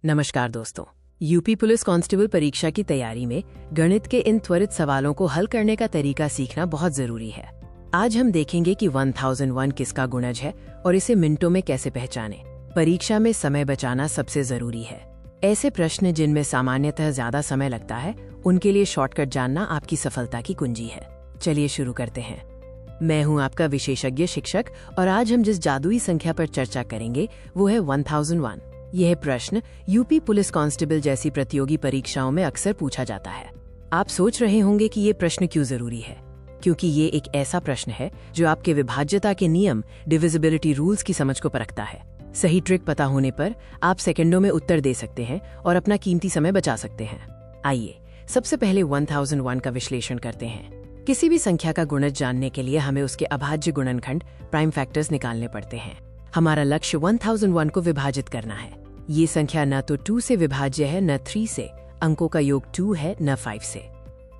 नमस्कार दोस्तों, UP police constable परीक्षा की तैयारी में गणित के इन त्वरित सवालों को हल करने का तरीका सीखना बहुत जरूरी है। आज हम देखेंगे कि 1001 किसका गुणज है और इसे मिनटों में कैसे पहचानें। परीक्षा में समय बचाना सबसे जरूरी है। ऐसे प्रश्न जिनमें सामान्यतः ज्यादा समय लगता है, उनके लिए शॉर्टकट जानना आपकी सफलता की कुंजी है। चलिए शुरू करते हैं। मैं हूं आपका विशेषज्ञ शिक्षक और आज हम जिस जादुई संख्या पर चर्चा करेंगे वो है 1001। यह प्रश्न यूपी पुलिस कांस्टेबल जैसी प्रतियोगी परीक्षाओं में अक्सर पूछा जाता है। आप सोच रहे होंगे कि ये प्रश्न क्यों जरूरी है, क्योंकि ये एक ऐसा प्रश्न है जो आपके विभाज्यता के नियम, डिविजिबिलिटी रूल्स की समझ को परखता है। सही ट्रिक पता होने पर आप सेकंडों में उत्तर दे सकते हैं और अपना कीमती समय बचा सकते हैं। आइए सबसे पहले 1001 का विश्लेषण करते हैं। किसी भी संख्या का गुणज जानने के लिए हमें उसके अभाज्य गुणनखंड प्राइम फैक्टर्स निकालने पड़ते हैं। हमारा लक्ष्य 1001 को विभाजित करना है। ये संख्या न तो 2 से विभाज्य है, न 3 से, अंकों का योग 2 है, न 5 से।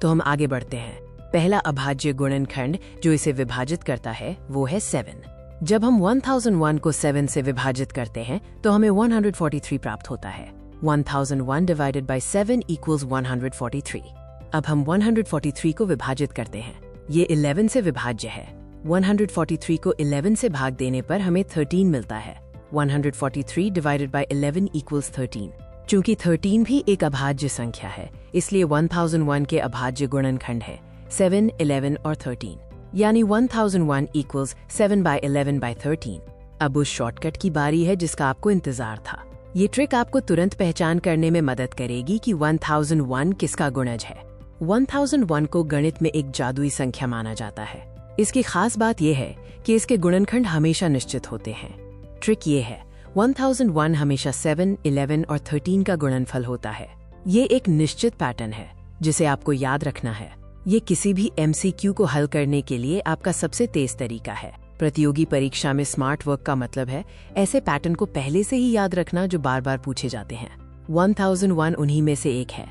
तो हम आगे बढ़ते हैं। पहला अभाज्य गुणनखंड जो इसे विभाजित करता है वो है 7। जब हम 1001 को 7 से विभाजित करते हैं तो हमें 143 प्राप्त होता है। 1001 डिवाइडेड बाय 7 इक्वल्स 143। अब हम 143 को विभाजित करते हैं। ये 11 से विभाज्य है। 143 को 11 से भाग देने पर हमें 13 मिलता है। 143 डिवाइडेड बाय 11 इक्वल्स 13। चूंकि 13 भी एक अभाज्य संख्या है, इसलिए 1001 के अभाज्य गुणनखंड है 7, 11 और 13, यानी 1001 इक्वल्स 7 बाय 11 बाय 13। अब उस शॉर्टकट की बारी है जिसका आपको इंतजार था। ये ट्रिक आपको तुरंत पहचान करने में मदद करेगी कि 1001 किसका गुणज है। 1001 को गणित में एक जादुई संख्या माना जाता है। इसकी खास बात यह है कि इसके गुणनखंड हमेशा निश्चित होते हैं। ट्रिक ये है, 1001 हमेशा 7, 11 और 13 का गुणनफल होता है। ये एक निश्चित पैटर्न है जिसे आपको याद रखना है। ये किसी भी MCQ को हल करने के लिए आपका सबसे तेज तरीका है। प्रतियोगी परीक्षा में स्मार्ट वर्क का मतलब है ऐसे पैटर्न को पहले से ही याद रखना जो बार बार पूछे जाते हैं। 1001 उन्हीं में से एक है।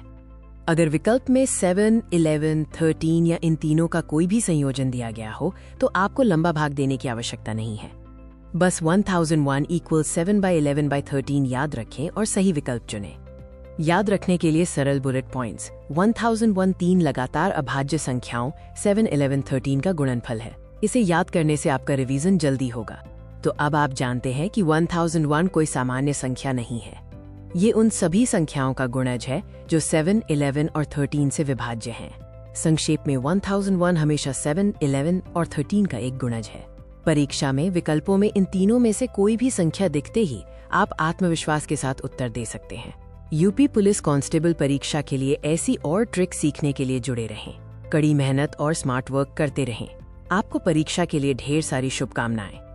अगर विकल्प में 7, 11, 13 या इन तीनों का कोई भी संयोजन दिया गया हो तो आपको लंबा भाग देने की आवश्यकता नहीं है। बस 1001 इक्वल्स 7 बाय 11 बाय 13 याद रखें और सही विकल्प चुनें। याद रखने के लिए सरल बुलेट पॉइंट्स। 1001 3 लगातार अभाज्य संख्याओं 7, 11, 13 का गुणनफल है। इसे याद करने से आपका रिवीजन जल्दी होगा। तो अब आप जानते हैं कि 1001 कोई सामान्य संख्या नहीं है। ये उन सभी संख्याओं का गुणज है जो 7, 11 और 13 से विभाज्य हैं। संक्षेप में 1001 हमेशा 7, 11 और 13 का एक गुणज है। परीक्षा में विकल्पों में इन तीनों में से कोई भी संख्या दिखते ही आप आत्मविश्वास के साथ उत्तर दे सकते हैं। यूपी पुलिस कांस्टेबल परीक्षा के लिए ऐसी और ट्रिक सीखने के लिए जुड़े रहें। कड़ी मेहनत और स्मार्ट वर्क करते रहें। आपको परीक्षा के लिए ढेर सारी शुभकामनाएं।